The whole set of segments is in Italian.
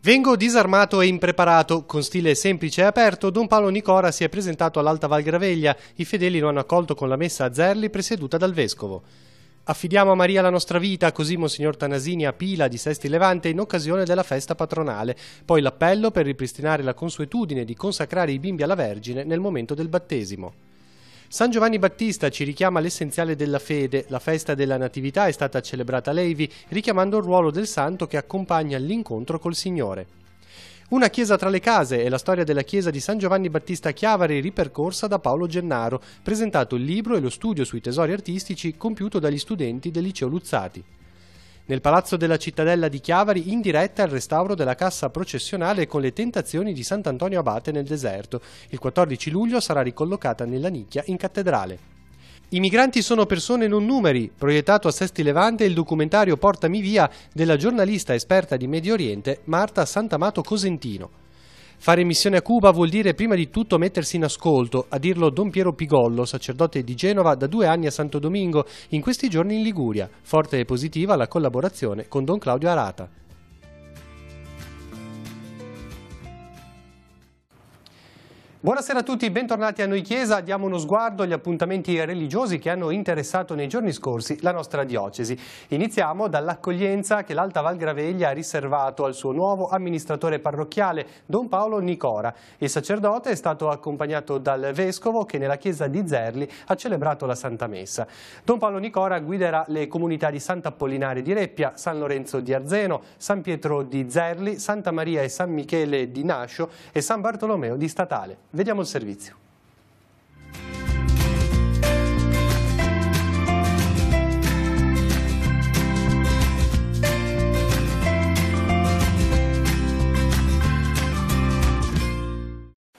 Vengo disarmato e impreparato. Con stile semplice e aperto, Don Paolo Nicora si è presentato all'Alta Val Graveglia. I fedeli lo hanno accolto con la messa a Zerli presieduta dal vescovo. Affidiamo a Maria la nostra vita, così Monsignor Tanasini a Pila di Sesti Levante in occasione della festa patronale. Poi l'appello per ripristinare la consuetudine di consacrare i bimbi alla Vergine nel momento del battesimo. San Giovanni Battista ci richiama l'essenziale della fede. La festa della Natività è stata celebrata a Levi, richiamando il ruolo del santo che accompagna l'incontro col Signore. Una chiesa tra le case è la storia della chiesa di San Giovanni Battista a Chiavari, ripercorsa da Paolo Gennaro, presentato il libro e lo studio sui tesori artistici compiuto dagli studenti del liceo Luzzati. Nel palazzo della cittadella di Chiavari in diretta il restauro della cassa processionale con le tentazioni di Sant'Antonio Abate nel deserto. Il 14 luglio sarà ricollocata nella nicchia in cattedrale. I migranti sono persone non numeri, proiettato a Sesti Levante il documentario Portami via della giornalista esperta di Medio Oriente Marta Santamato Cosentino. Fare missione a Cuba vuol dire prima di tutto mettersi in ascolto, a dirlo Don Piero Pigollo, sacerdote di Genova da 2 anni a Santo Domingo, in questi giorni in Liguria. Forte e positiva la collaborazione con Don Claudio Arata. Buonasera a tutti, bentornati a Noi Chiesa. Diamo uno sguardo agli appuntamenti religiosi che hanno interessato nei giorni scorsi la nostra diocesi. Iniziamo dall'accoglienza che l'Alta Val Graveglia ha riservato al suo nuovo amministratore parrocchiale, Don Paolo Nicora. Il sacerdote è stato accompagnato dal vescovo che nella chiesa di Zerli ha celebrato la Santa Messa. Don Paolo Nicora guiderà le comunità di Sant'Apollinare di Reppia, San Lorenzo di Arzeno, San Pietro di Zerli, Santa Maria e San Michele di Nascio e San Bartolomeo di Statale. Vediamo il servizio.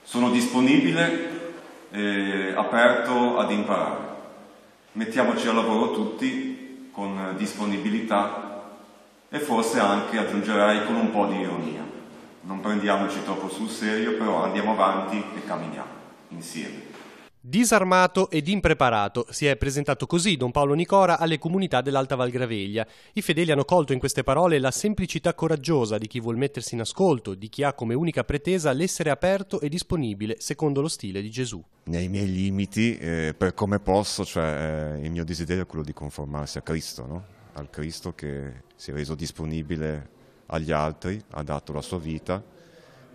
Sono disponibile e aperto ad imparare. Mettiamoci al lavoro tutti con disponibilità e forse anche, aggiungerei, con un po' di ironia. Non prendiamoci troppo sul serio, però andiamo avanti e camminiamo insieme. Disarmato ed impreparato, si è presentato così Don Paolo Nicora alle comunità dell'Alta Val Graveglia. I fedeli hanno colto in queste parole la semplicità coraggiosa di chi vuol mettersi in ascolto, di chi ha come unica pretesa l'essere aperto e disponibile secondo lo stile di Gesù. Nei miei limiti, per come posso, cioè il mio desiderio è quello di conformarsi a Cristo, no? Al Cristo che si è reso disponibile agli altri, ha dato la sua vita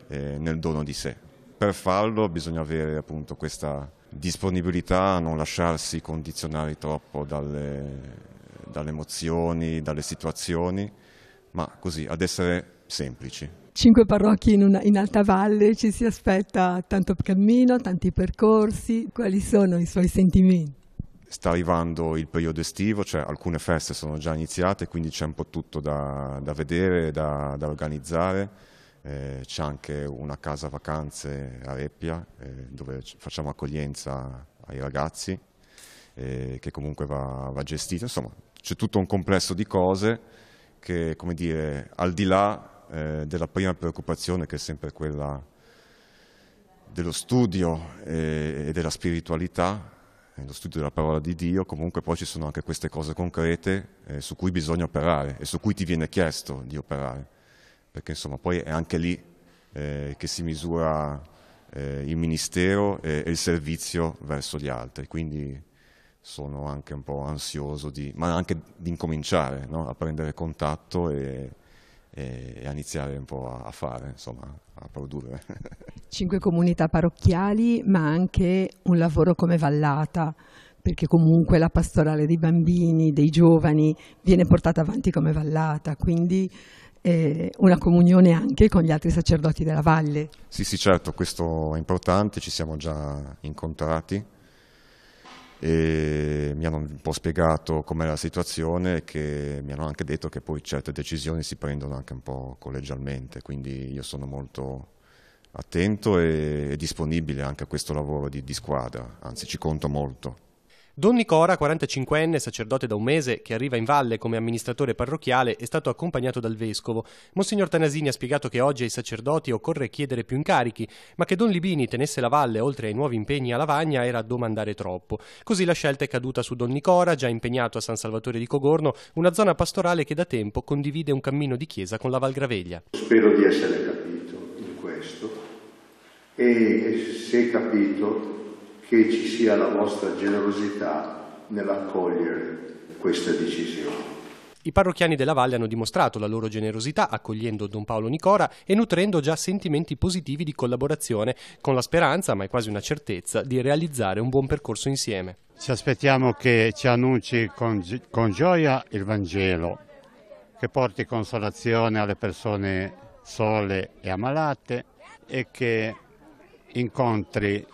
nel dono di sé. Per farlo bisogna avere appunto questa disponibilità a non lasciarsi condizionare troppo dalle emozioni, dalle situazioni, ma così ad essere semplici. 5 parrocchie in Alta Valle, ci si aspetta tanto cammino, tanti percorsi. Quali sono i suoi sentimenti? Sta arrivando il periodo estivo, cioè alcune feste sono già iniziate, quindi c'è un po' tutto da vedere, da organizzare. C'è anche una casa vacanze a Reppia dove facciamo accoglienza ai ragazzi che comunque va gestita. Insomma, c'è tutto un complesso di cose che, come dire, al di là della prima preoccupazione, che è sempre quella dello studio e della spiritualità, lo studio della parola di Dio, comunque poi ci sono anche queste cose concrete su cui bisogna operare e su cui ti viene chiesto di operare, perché insomma poi è anche lì che si misura il ministero e il servizio verso gli altri, quindi sono anche un po' ansioso ma anche di incominciare, no? A prendere contatto e a iniziare un po' a fare, insomma, a produrre. 5 comunità parrocchiali, ma anche un lavoro come Vallata, perché comunque la pastorale dei bambini, dei giovani, viene portata avanti come Vallata, quindi una comunione anche con gli altri sacerdoti della valle. Sì, certo, questo è importante, ci siamo già incontrati e mi hanno un po' spiegato com'è la situazione e che mi hanno anche detto che poi certe decisioni si prendono anche un po' collegialmente, quindi io sono molto attento e disponibile anche a questo lavoro di squadra, anzi ci conto molto. Don Nicora, 45enne, sacerdote da un mese, che arriva in valle come amministratore parrocchiale, è stato accompagnato dal vescovo. Monsignor Tanasini ha spiegato che oggi ai sacerdoti occorre chiedere più incarichi, ma che Don Libini tenesse la valle oltre ai nuovi impegni a Lavagna era domandare troppo. Così la scelta è caduta su Don Nicora, già impegnato a San Salvatore di Cogorno, una zona pastorale che da tempo condivide un cammino di chiesa con la Val Graveglia. Spero di essere capito in questo e se capito che ci sia la vostra generosità nell'accogliere queste decisioni. I parrocchiani della Valle hanno dimostrato la loro generosità accogliendo Don Paolo Nicora e nutrendo già sentimenti positivi di collaborazione, con la speranza, ma è quasi una certezza, di realizzare un buon percorso insieme. Ci aspettiamo che ci annunci con gioia il Vangelo, che porti consolazione alle persone sole e ammalate e che incontri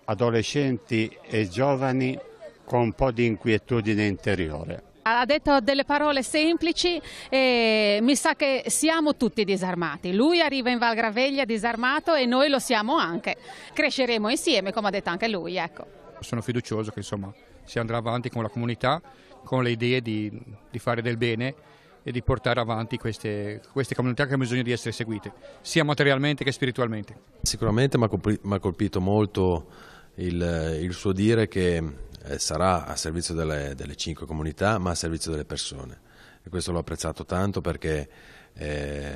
adolescenti e giovani con un po' di inquietudine interiore. Ha detto delle parole semplici e mi sa che siamo tutti disarmati. Lui arriva in Val Graveglia disarmato e noi lo siamo anche. Cresceremo insieme, come ha detto anche lui, ecco. Sono fiducioso che insomma si andrà avanti con la comunità, con le idee di fare del bene e di portare avanti queste comunità che hanno bisogno di essere seguite, sia materialmente che spiritualmente. Sicuramente mi ha colpito molto il suo dire che sarà a servizio delle 5 comunità, ma a servizio delle persone. E questo l'ho apprezzato tanto perché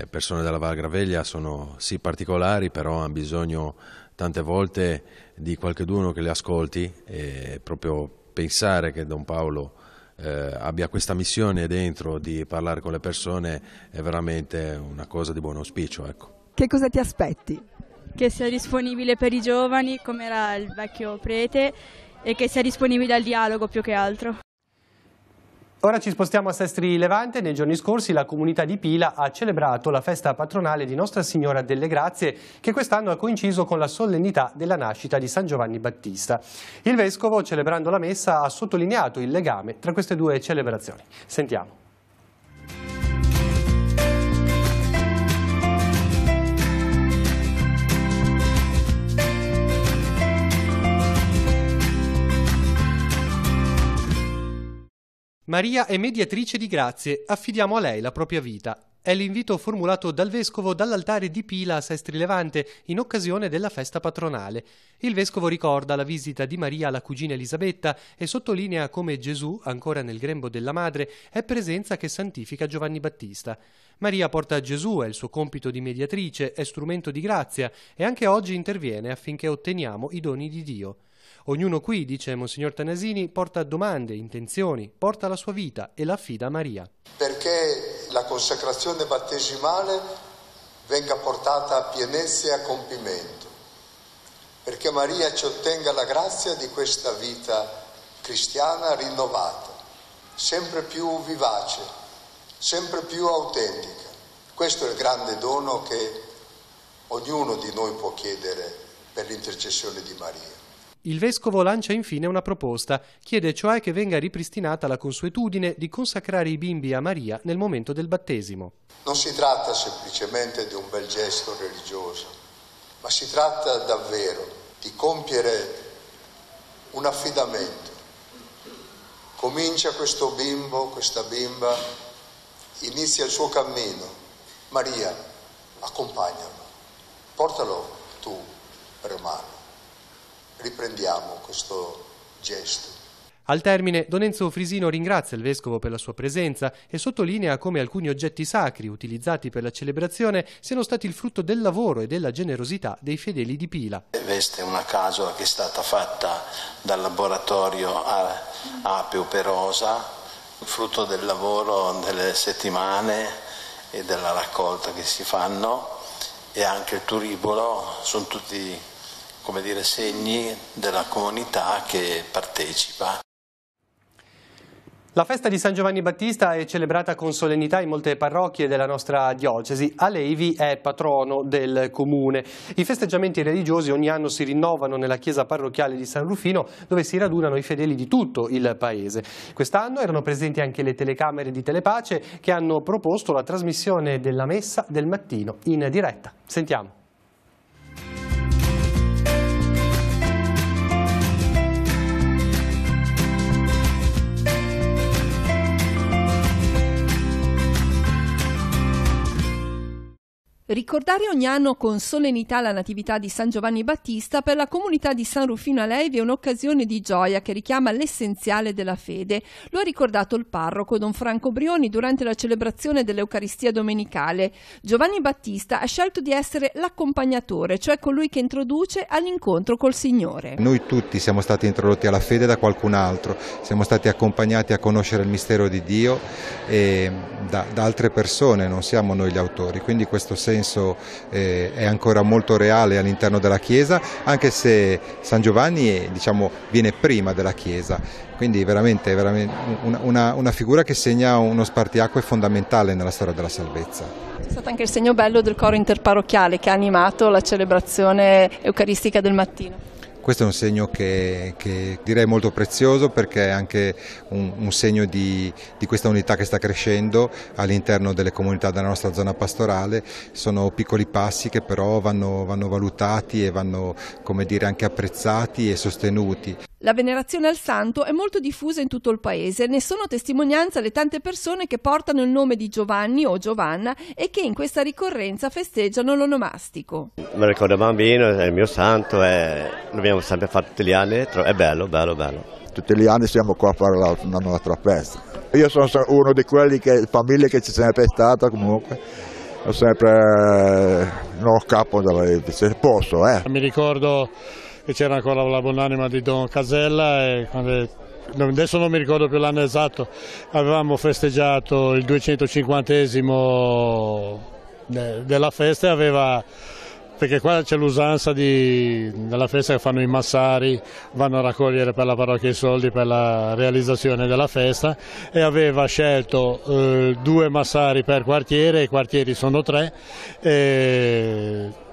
persone della Val Graveglia sono sì particolari, però hanno bisogno tante volte di qualcuno che le ascolti, e proprio pensare che Don Paolo abbia questa missione dentro di parlare con le persone è veramente una cosa di buon auspicio, ecco. Che cosa ti aspetti? Che sia disponibile per i giovani, come era il vecchio prete, e che sia disponibile al dialogo più che altro. Ora ci spostiamo a Sestri Levante. Nei giorni scorsi la comunità di Pila ha celebrato la festa patronale di Nostra Signora delle Grazie, che quest'anno ha coinciso con la solennità della nascita di San Giovanni Battista. Il vescovo, celebrando la messa, ha sottolineato il legame tra queste due celebrazioni. Sentiamo. Maria è mediatrice di grazie, affidiamo a lei la propria vita. È l'invito formulato dal vescovo dall'altare di Pila a Sestri Levante in occasione della festa patronale. Il vescovo ricorda la visita di Maria alla cugina Elisabetta e sottolinea come Gesù, ancora nel grembo della madre, è presenza che santifica Giovanni Battista. Maria porta Gesù, è il suo compito di mediatrice, è strumento di grazia e anche oggi interviene affinché otteniamo i doni di Dio. Ognuno qui, dice Monsignor Tanasini, porta domande, intenzioni, porta la sua vita e la affida a Maria. Perché la consacrazione battesimale venga portata a pienezza e a compimento, perché Maria ci ottenga la grazia di questa vita cristiana rinnovata, sempre più vivace, sempre più autentica. Questo è il grande dono che ognuno di noi può chiedere per l'intercessione di Maria. Il vescovo lancia infine una proposta, chiede cioè che venga ripristinata la consuetudine di consacrare i bimbi a Maria nel momento del battesimo. Non si tratta semplicemente di un bel gesto religioso, ma si tratta davvero di compiere un affidamento. Comincia questo bimbo, questa bimba, inizia il suo cammino. Maria, accompagnalo, portalo tu per mano. Riprendiamo questo gesto. Al termine, Don Enzo Frisino ringrazia il vescovo per la sua presenza e sottolinea come alcuni oggetti sacri utilizzati per la celebrazione siano stati il frutto del lavoro e della generosità dei fedeli di Pila. Questa è una casola che è stata fatta dal laboratorio Apeu Perosa, frutto del lavoro delle settimane e della raccolta che si fanno, e anche il turibolo sono tutti, come dire, segni della comunità che partecipa. La festa di San Giovanni Battista è celebrata con solennità in molte parrocchie della nostra diocesi. Alevi è patrono del comune. I festeggiamenti religiosi ogni anno si rinnovano nella chiesa parrocchiale di San Rufino, dove si radunano i fedeli di tutto il paese. Quest'anno erano presenti anche le telecamere di Telepace che hanno proposto la trasmissione della messa del mattino in diretta. Sentiamo. Ricordare ogni anno con solennità la Natività di San Giovanni Battista per la comunità di San Rufino a Levi è un'occasione di gioia che richiama l'essenziale della fede. Lo ha ricordato il parroco Don Franco Brioni durante la celebrazione dell'Eucaristia domenicale. Giovanni Battista ha scelto di essere l'accompagnatore, cioè colui che introduce all'incontro col Signore. Noi tutti siamo stati introdotti alla fede da qualcun altro, siamo stati accompagnati a conoscere il mistero di Dio da altre persone, non siamo noi gli autori, quindi questo senso è ancora molto reale all'interno della Chiesa, anche se San Giovanni viene prima della Chiesa, quindi veramente una figura che segna uno spartiacque fondamentale nella storia della salvezza. È stato anche il segno bello del coro interparrocchiale che ha animato la celebrazione eucaristica del mattino. Questo è un segno che direi molto prezioso, perché è anche un segno di questa unità che sta crescendo all'interno delle comunità della nostra zona pastorale. Sono piccoli passi che però vanno valutati e vanno, come dire, anche apprezzati e sostenuti. La venerazione al santo è molto diffusa in tutto il paese, ne sono testimonianza le tante persone che portano il nome di Giovanni o Giovanna e che in questa ricorrenza festeggiano l'onomastico. Mi ricordo bambino, è il mio santo e lo abbiamo sempre fatto tutti gli anni, è bello. Tutti gli anni siamo qua a fare la nostra festa. Io sono uno di quelli famiglie che c'è sempre stata comunque, ho sempre non capo se posso. Mi ricordo che c'era ancora la buonanima di Don Casella e adesso non mi ricordo più l'anno esatto, avevamo festeggiato il 250esimo della festa perché qua c'è l'usanza della festa che fanno i massari, vanno a raccogliere per la parrocchia i soldi per la realizzazione della festa, e aveva scelto 2 massari per quartiere, i quartieri sono 3,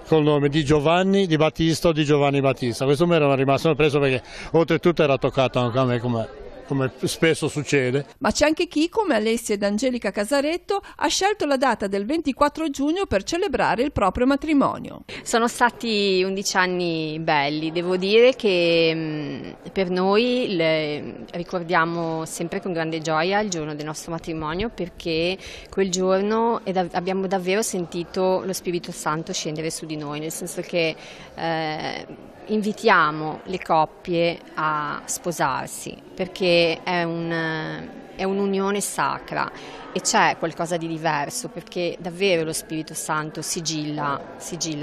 col nome di Giovanni, di Battista o di Giovanni Battista. Questo mi era rimasto sorpreso perché oltretutto era toccato anche a me come spesso succede. Ma c'è anche chi, come Alessia ed Angelica Casaretto, ha scelto la data del 24 giugno per celebrare il proprio matrimonio. Sono stati 11 anni belli, devo dire che per noi ricordiamo sempre con grande gioia il giorno del nostro matrimonio, perché quel giorno abbiamo davvero sentito lo Spirito Santo scendere su di noi, nel senso che invitiamo le coppie a sposarsi, perché è un'unione sacra e c'è qualcosa di diverso, perché davvero lo Spirito Santo sigilla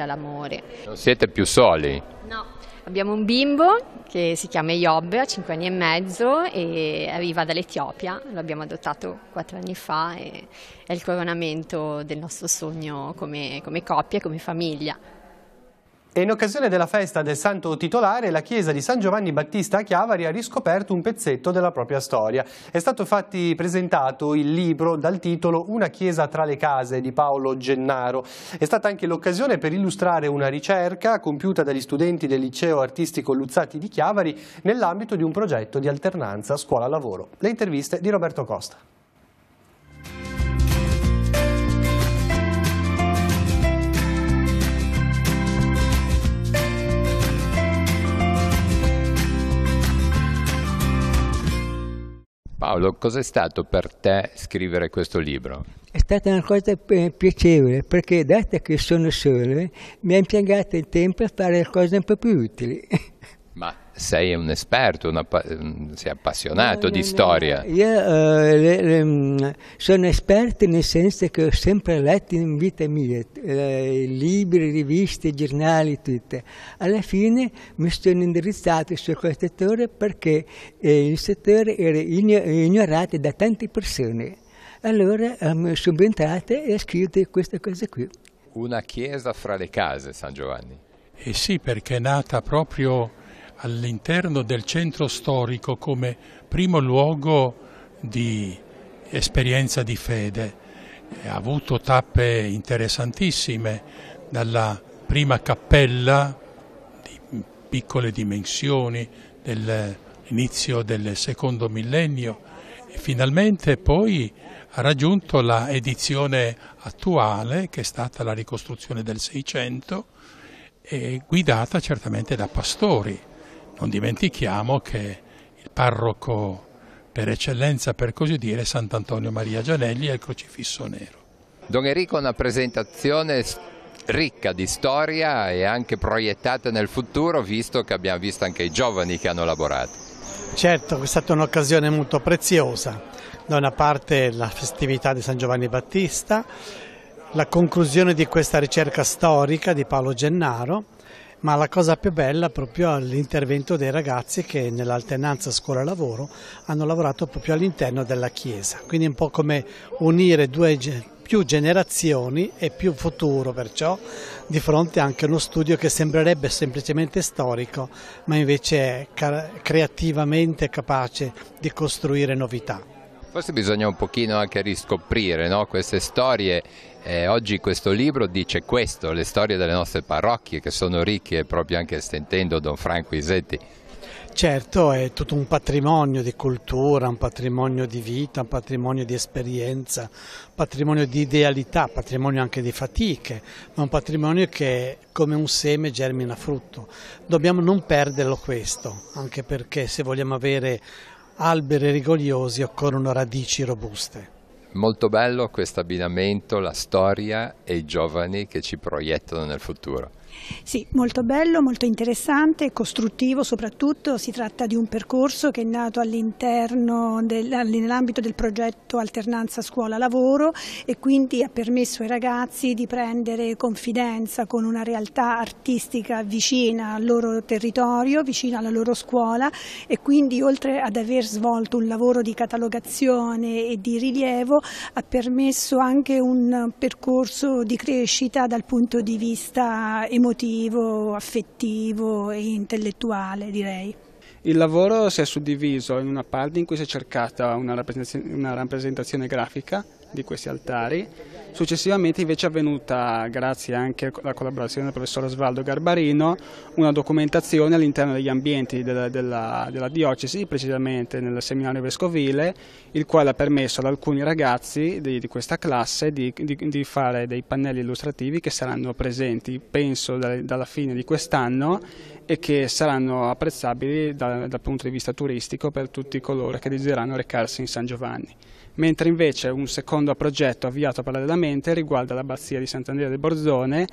l'amore. Non siete più soli? No, abbiamo un bimbo che si chiama Yob, ha 5 anni e mezzo e arriva dall'Etiopia, lo abbiamo adottato 4 anni fa e è il coronamento del nostro sogno come coppia e come famiglia. E in occasione della festa del santo titolare, la chiesa di San Giovanni Battista a Chiavari ha riscoperto un pezzetto della propria storia. È stato infatti presentato il libro dal titolo Una chiesa tra le case di Paolo Gennaro. È stata anche l'occasione per illustrare una ricerca compiuta dagli studenti del liceo artistico Luzzati di Chiavari nell'ambito di un progetto di alternanza scuola-lavoro. Le interviste di Roberto Costa. Paolo, cos'è stato per te scrivere questo libro? È stata una cosa piacevole, perché dato che sono solo, mi ha impiegato il tempo a fare cose un po' più utili. Ma sei un esperto, sei appassionato di storia. Io sono esperto nel senso che ho sempre letto in vita mia, libri, riviste, giornali, tutto. Alla fine mi sono indirizzato su questo settore perché il settore era ignorato da tante persone. Allora sono subentrato e ho scritto queste cose qui. Una chiesa fra le case, San Giovanni. Sì, perché è nata proprio all'interno del centro storico come primo luogo di esperienza di fede. Ha avuto tappe interessantissime, dalla prima cappella di piccole dimensioni dell'inizio del secondo millennio e finalmente poi ha raggiunto la edizione attuale, che è stata la ricostruzione del Seicento, e guidata certamente da pastori. Non dimentichiamo che il parroco per eccellenza, per così dire, Sant'Antonio Maria Gianelli, è il crocifisso nero. Don Enrico, una presentazione ricca di storia e anche proiettata nel futuro, visto che abbiamo visto anche i giovani che hanno lavorato. Certo, è stata un'occasione molto preziosa. Da una parte la festività di San Giovanni Battista, la conclusione di questa ricerca storica di Paolo Gennaro, ma la cosa più bella è proprio l'intervento dei ragazzi che nell'alternanza scuola-lavoro hanno lavorato proprio all'interno della Chiesa, quindi un po' come unire più generazioni e più futuro, perciò di fronte anche a uno studio che sembrerebbe semplicemente storico, ma invece è creativamente capace di costruire novità. Forse bisogna un pochino anche riscoprire, no? Queste storie. Oggi questo libro dice questo, le storie delle nostre parrocchie che sono ricche, proprio anche stentendo Don Franco Isetti. Certo, è tutto un patrimonio di cultura, un patrimonio di vita, un patrimonio di esperienza, un patrimonio di idealità, un patrimonio anche di fatiche, ma un patrimonio che come un seme germina frutto. Dobbiamo non perderlo questo, anche perché se vogliamo avere alberi rigogliosi occorrono radici robuste. Molto bello questo abbinamento, la storia e i giovani che ci proiettano nel futuro. Sì, molto bello, molto interessante, costruttivo soprattutto. Si tratta di un percorso che è nato nell'ambito del progetto Alternanza Scuola-Lavoro e quindi ha permesso ai ragazzi di prendere confidenza con una realtà artistica vicina al loro territorio, vicina alla loro scuola, e quindi oltre ad aver svolto un lavoro di catalogazione e di rilievo ha permesso anche un percorso di crescita dal punto di vista emotivo, affettivo e intellettuale, direi. Il lavoro si è suddiviso in una parte in cui si è cercata una rappresentazione grafica di questi altari, successivamente invece è avvenuta, grazie anche alla collaborazione del professor Osvaldo Garbarino, una documentazione all'interno degli ambienti della diocesi, precisamente nel seminario vescovile, il quale ha permesso ad alcuni ragazzi di questa classe di fare dei pannelli illustrativi che saranno presenti, penso, dalla fine di quest'anno e che saranno apprezzabili dal punto di vista turistico per tutti coloro che desideranno recarsi in San Giovanni. Mentre invece un secondo progetto avviato parallelamente riguarda l'abbazia di Sant'Andrea del Borzone,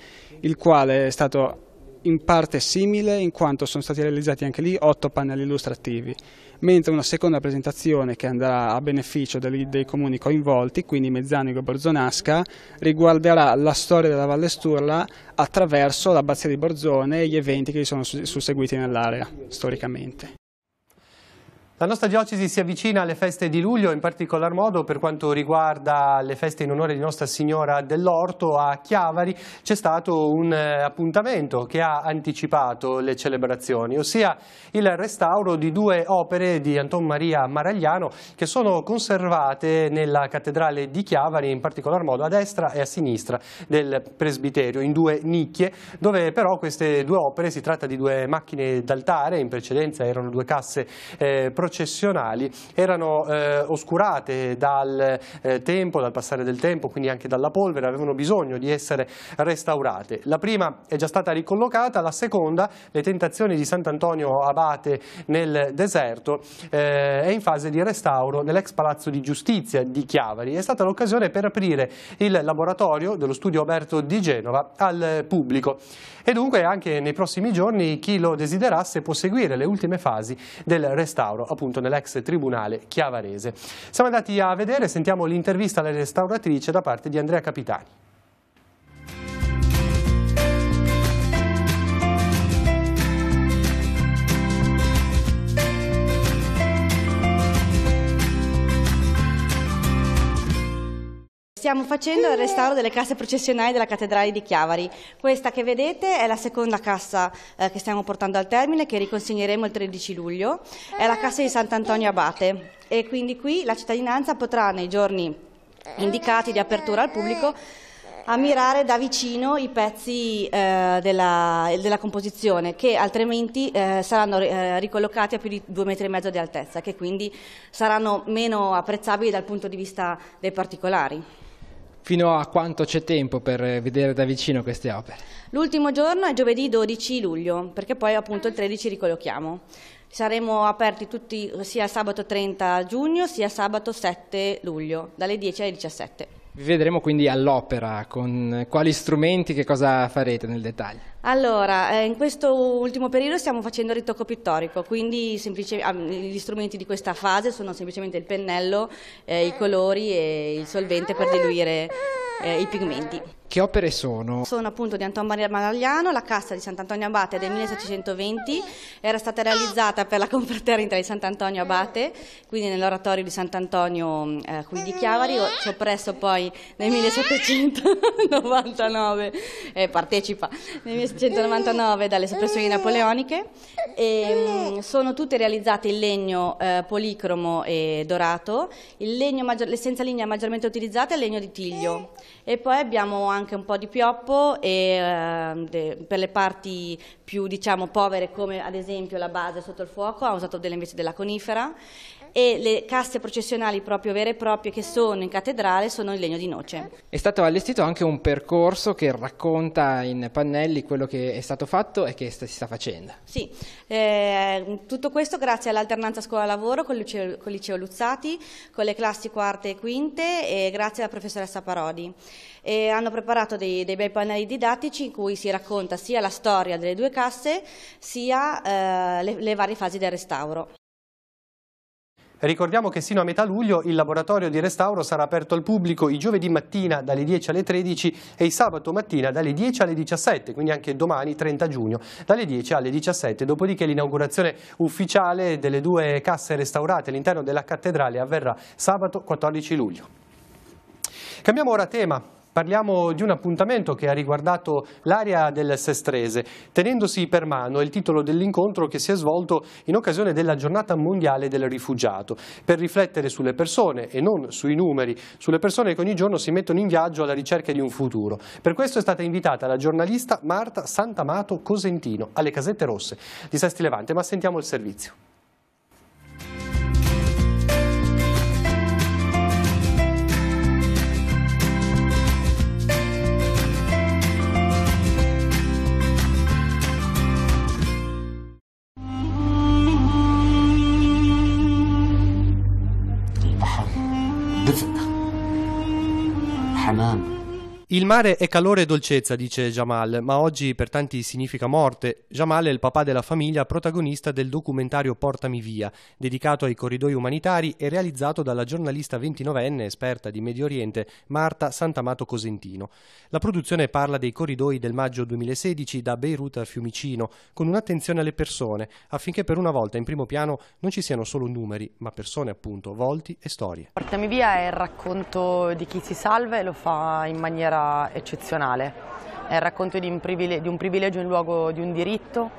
il quale è stato in parte simile in quanto sono stati realizzati anche lì 8 pannelli illustrativi, mentre una seconda presentazione che andrà a beneficio dei comuni coinvolti, quindi Mezzanico e Borzonasca, riguarderà la storia della Valle Sturla attraverso l'abbazia di Borzone e gli eventi che sono susseguiti nell'area storicamente. La nostra diocesi si avvicina alle feste di luglio, in particolar modo per quanto riguarda le feste in onore di Nostra Signora dell'Orto. A Chiavari c'è stato un appuntamento che ha anticipato le celebrazioni, ossia il restauro di 2 opere di Anton Maria Maragliano che sono conservate nella cattedrale di Chiavari, in particolar modo a destra e a sinistra del presbiterio, in 2 nicchie, dove però queste 2 opere, si tratta di 2 macchine d'altare, in precedenza erano 2 casse processionali, erano oscurate dal tempo, dal passare del tempo, quindi anche dalla polvere, avevano bisogno di essere restaurate. La prima è già stata ricollocata, la seconda, le tentazioni di Sant'Antonio Abate nel deserto, è in fase di restauro nell'ex Palazzo di Giustizia di Chiavari. È stata l'occasione per aprire il laboratorio dello studio Oberto di Genova al pubblico e dunque anche nei prossimi giorni chi lo desiderasse può seguire le ultime fasi del restauro appunto nell'ex tribunale chiavarese. Siamo andati a vedere, sentiamo l'intervista alla restauratrice da parte di Andrea Capitani. Stiamo facendo il restauro delle casse processionali della cattedrale di Chiavari. Questa che vedete è la seconda cassa che stiamo portando al termine, che riconsegneremo il 13 luglio. È la cassa di Sant'Antonio Abate e quindi qui la cittadinanza potrà nei giorni indicati di apertura al pubblico ammirare da vicino i pezzi della composizione, che altrimenti saranno ricollocati a più di 2,5 metri di altezza, che quindi saranno meno apprezzabili dal punto di vista dei particolari. Fino a quanto c'è tempo per vedere da vicino queste opere? L'ultimo giorno è giovedì 12 luglio, perché poi appunto il 13 ricollochiamo. Saremo aperti tutti sia sabato 30 giugno sia sabato 7 luglio, dalle 10 alle 17. Vi vedremo quindi all'opera, con quali strumenti, che cosa farete nel dettaglio? Allora, in questo ultimo periodo stiamo facendo il ritocco pittorico, quindi gli strumenti di questa fase sono semplicemente il pennello, i colori e il solvente per diluire i pigmenti. Che opere sono? Sono appunto di Anton Maria Maragliano, la cassa di Sant'Antonio Abate del 1620, era stata realizzata per la confraternita di Sant'Antonio Abate, quindi nell'oratorio di Sant'Antonio qui di Chiavari, soppresso poi nel 1799, partecipa nel 1799 dalle soppressioni napoleoniche, e sono tutte realizzate in legno policromo e dorato. L'essenza linea maggiormente utilizzata è il legno di tiglio, e poi abbiamo anche un po' di pioppo e per le parti più povere, come ad esempio la base sotto il fuoco, ha usato invece della conifera, e le casse processionali proprio vere e proprie che sono in cattedrale sono in legno di noce. È stato allestito anche un percorso che racconta in pannelli quello che è stato fatto e che si sta facendo. Sì, tutto questo grazie all'alternanza scuola-lavoro con il liceo Luzzati, con le classi quarte e quinte, e grazie alla professoressa Parodi. E hanno preparato dei bei pannelli didattici in cui si racconta sia la storia delle due casse, sia le varie fasi del restauro. Ricordiamo che sino a metà luglio il laboratorio di restauro sarà aperto al pubblico i giovedì mattina dalle 10 alle 13 e il sabato mattina dalle 10 alle 17, quindi anche domani 30 giugno dalle 10 alle 17, dopodiché l'inaugurazione ufficiale delle due casse restaurate all'interno della cattedrale avverrà sabato 14 luglio. Cambiamo ora tema. Parliamo di un appuntamento che ha riguardato l'area del Sestrese. Tenendosi per mano è il titolo dell'incontro che si è svolto in occasione della giornata mondiale del rifugiato, per riflettere sulle persone e non sui numeri, sulle persone che ogni giorno si mettono in viaggio alla ricerca di un futuro. Per questo è stata invitata la giornalista Marta Santamato Cosentino alle Casette Rosse di Sesti Levante, ma sentiamo il servizio. Il mare è calore e dolcezza, dice Jamal, ma oggi per tanti significa morte. Jamal è il papà della famiglia, protagonista del documentario Portami via, dedicato ai corridoi umanitari e realizzato dalla giornalista 29enne esperta di Medio Oriente Marta Santamato Cosentino. La produzione parla dei corridoi del maggio 2016 da Beirut a Fiumicino, con un'attenzione alle persone, affinché per una volta in primo piano non ci siano solo numeri, ma persone appunto, volti e storie. Portami via è il racconto di chi si salva e lo fa in maniera eccezionale. È il racconto di un privilegio in luogo di un diritto,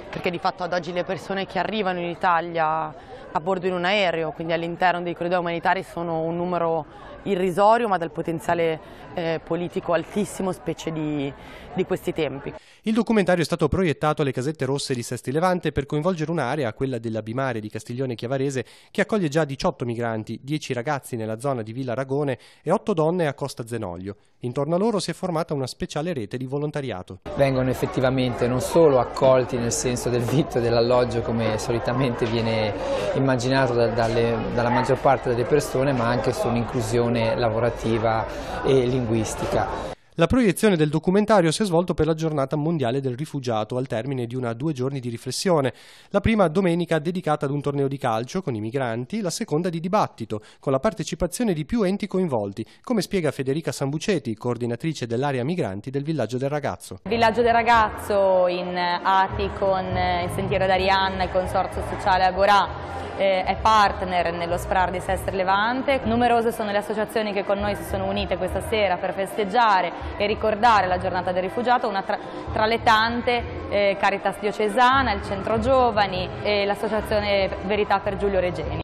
perché di fatto ad oggi le persone che arrivano in Italia a bordo di un aereo, quindi all'interno dei corridoi umanitari, sono un numero irrisorio ma dal potenziale politico altissimo, specie di questi tempi. Il documentario è stato proiettato alle Casette Rosse di Sesti Levante per coinvolgere un'area, quella della Bimare di Castiglione Chiavarese, che accoglie già 18 migranti, 10 ragazzi nella zona di Villa Aragone e 8 donne a Costa Zenoglio. Intorno a loro si è formata una speciale rete di volontariato. Vengono effettivamente non solo accolti nel senso del vitto e dell'alloggio come solitamente viene immaginato dalla maggior parte delle persone, ma anche su un'inclusione lavorativa e linguistica. La proiezione del documentario si è svolto per la giornata mondiale del rifugiato al termine di 2 giorni di riflessione. La prima domenica dedicata ad un torneo di calcio con i migranti, la seconda di dibattito, con la partecipazione di più enti coinvolti, come spiega Federica Sambuceti, coordinatrice dell'area migranti del Villaggio del Ragazzo. Il Villaggio del Ragazzo in ATI con il Sentiero d'Arianna, il Consorzio Sociale Agorà, è partner nello SPRAR di Sesti Levante. Numerose sono le associazioni che con noi si sono unite questa sera per festeggiare e ricordare la giornata del rifugiato, una tra le tante Caritas Diocesana, il Centro Giovani e l'associazione Verità per Giulio Regeni.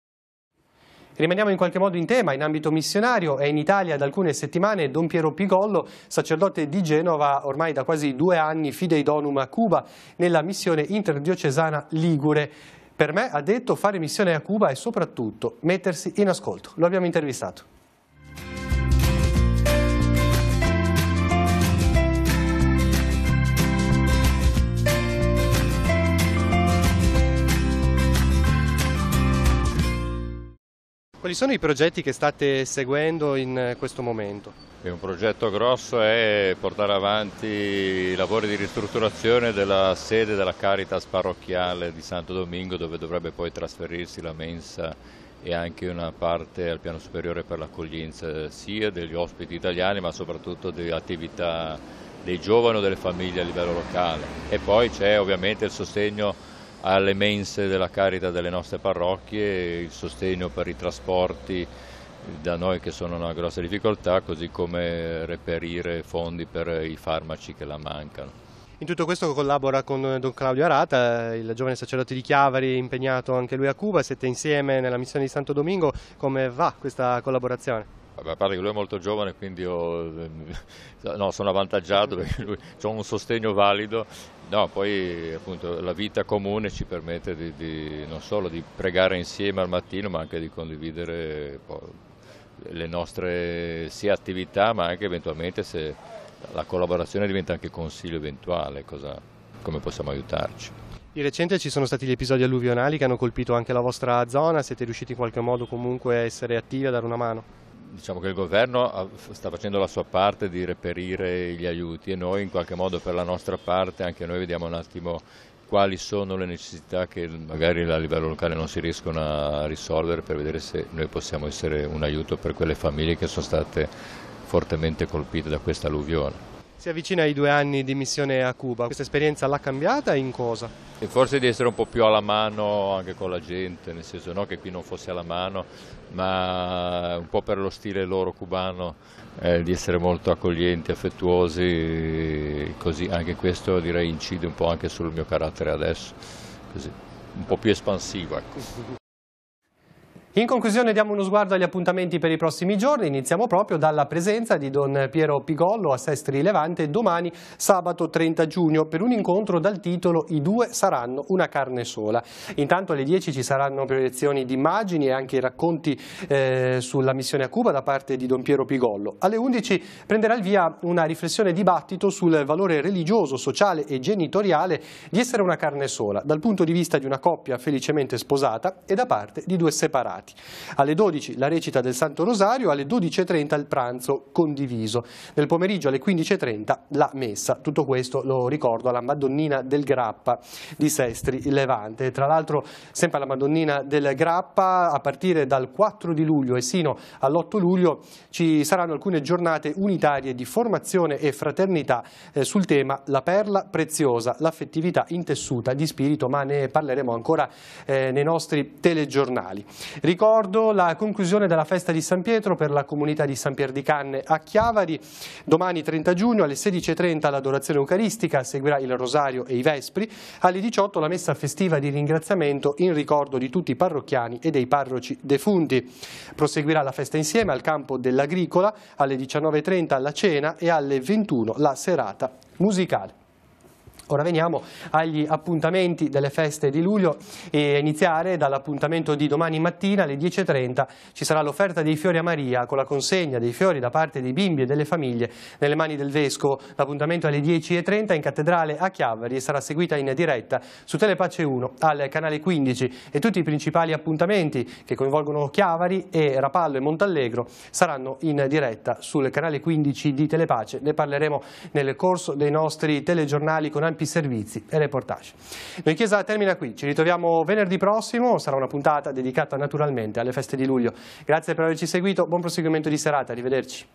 Rimaniamo in qualche modo in tema in ambito missionario. È in Italia da alcune settimane Don Piero Pigollo, sacerdote di Genova, ormai da quasi 2 anni fidei donum a Cuba nella missione interdiocesana Ligure. Per me, ha detto, fare missione a Cuba è soprattutto mettersi in ascolto. Lo abbiamo intervistato. Quali sono i progetti che state seguendo in questo momento? Un progetto grosso è portare avanti i lavori di ristrutturazione della sede della Caritas parrocchiale di Santo Domingo, dove dovrebbe poi trasferirsi la mensa e anche una parte al piano superiore per l'accoglienza sia degli ospiti italiani ma soprattutto delle attività dei giovani o delle famiglie a livello locale. E poi c'è ovviamente il sostegno alle mense della Caritas delle nostre parrocchie, il sostegno per i trasporti da noi che sono una grossa difficoltà, così come reperire fondi per i farmaci che la mancano. In tutto questo collabora con Don Claudio Arata, il giovane sacerdote di Chiavari, impegnato anche lui a Cuba. Siete insieme nella missione di Santo Domingo. Come va questa collaborazione? A parte che lui è molto giovane, quindi sono avvantaggiato perché ho un sostegno valido. No, poi appunto la vita comune ci permette non solo di pregare insieme al mattino, ma anche di condividere le nostre sia attività, ma anche eventualmente se la collaborazione diventa anche consiglio eventuale, come possiamo aiutarci. Di recente ci sono stati gli episodi alluvionali che hanno colpito anche la vostra zona. Siete riusciti in qualche modo comunque a essere attivi, a dare una mano? Diciamo che il governo sta facendo la sua parte di reperire gli aiuti e noi in qualche modo per la nostra parte anche noi vediamo un attimo quali sono le necessità che magari a livello locale non si riescono a risolvere, per vedere se noi possiamo essere un aiuto per quelle famiglie che sono state fortemente colpite da questa alluvione. Si avvicina ai 2 anni di missione a Cuba, questa esperienza l'ha cambiata in cosa? E forse di essere un po' più alla mano anche con la gente, nel senso no che qui non fosse alla mano, ma un po' per lo stile loro cubano, di essere molto accoglienti, affettuosi, così anche questo direi incide un po' anche sul mio carattere adesso, così, un po' più espansivo. Ecco. In conclusione diamo uno sguardo agli appuntamenti per i prossimi giorni. Iniziamo proprio dalla presenza di Don Piero Pigollo a Sestri Levante domani sabato 30 giugno per un incontro dal titolo I due saranno una carne sola. Intanto alle 10 ci saranno proiezioni di immagini e anche i racconti sulla missione a Cuba da parte di Don Piero Pigollo. Alle 11 prenderà il via una riflessione dibattito sul valore religioso, sociale e genitoriale di essere una carne sola dal punto di vista di una coppia felicemente sposata e da parte di 2 separati. Alle 12 la recita del Santo Rosario, alle 12:30 il pranzo condiviso. Nel pomeriggio alle 15:30 la messa. Tutto questo lo ricordo alla Madonnina del Grappa di Sestri Levante. Tra l'altro sempre alla Madonnina del Grappa a partire dal 4 di luglio e sino all'8 luglio ci saranno alcune giornate unitarie di formazione e fraternità sul tema La perla preziosa, l'affettività intessuta di spirito, ma ne parleremo ancora nei nostri telegiornali. Ricordo la conclusione della festa di San Pietro per la comunità di San Pier di Canne a Chiavari. Domani 30 giugno alle 16:30 l'adorazione eucaristica, seguirà il rosario e i vespri. Alle 18 la messa festiva di ringraziamento in ricordo di tutti i parrocchiani e dei parroci defunti. Proseguirà la festa insieme al campo dell'Agricola, alle 19:30 la cena e alle 21 la serata musicale. Ora veniamo agli appuntamenti delle feste di luglio e a iniziare dall'appuntamento di domani mattina alle 10:30 ci sarà l'offerta dei fiori a Maria con la consegna dei fiori da parte dei bimbi e delle famiglie nelle mani del Vescovo. L'appuntamento alle 10:30 in cattedrale a Chiavari e sarà seguita in diretta su Telepace 1 al canale 15 e tutti i principali appuntamenti che coinvolgono Chiavari e Rapallo e Montallegro saranno in diretta sul canale 15 di Telepace. Ne parleremo nel corso dei nostri telegiornali con servizi e reportage. Noi Chiesa termina qui, ci ritroviamo venerdì prossimo, sarà una puntata dedicata naturalmente alle feste di luglio. Grazie per averci seguito, buon proseguimento di serata, arrivederci.